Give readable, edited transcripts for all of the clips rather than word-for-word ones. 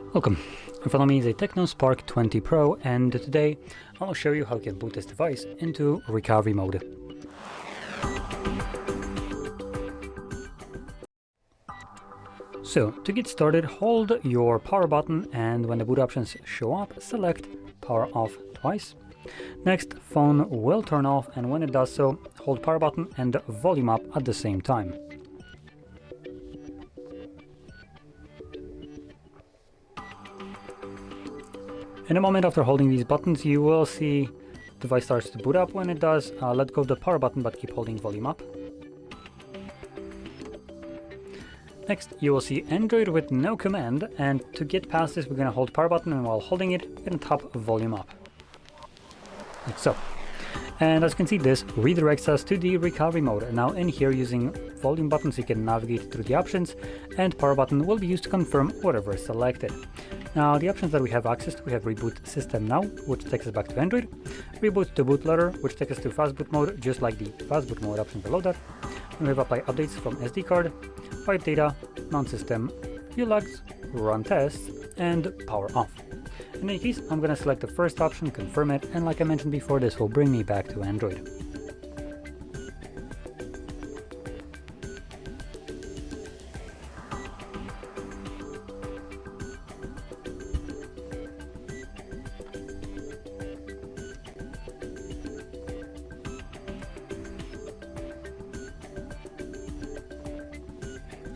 Welcome. In front of me is a TECNO Spark 20 Pro, and today I'll show you how you can boot this device into recovery mode. So to get started, hold your power button, and when the boot options show up, select power off twice. Next, phone will turn off, and when it does so, hold power button and volume up at the same time. In a moment after holding these buttons, you will see the device starts to boot up. When it does, let go of the power button but keep holding volume up. Next, you will see Android with no command, and to get past this, we're going to hold power button, and while holding it, we're going to tap volume up. Like so. And as you can see, this redirects us to the recovery mode. And now in here, using volume buttons, you can navigate through the options, and power button will be used to confirm whatever is selected. Now, the options that we have access to, we have Reboot System Now, which takes us back to Android, Reboot to Bootloader, which takes us to Fast Boot Mode, just like the Fast Boot Mode option below that. And we have Apply Updates from SD card, Wipe Data, Mount System, View Logs, Run Tests, and Power Off. In any case, I'm going to select the first option, confirm it, and like I mentioned before, this will bring me back to Android.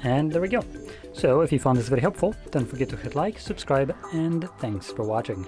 And there we go. So if you found this very helpful, don't forget to hit like, subscribe, and thanks for watching.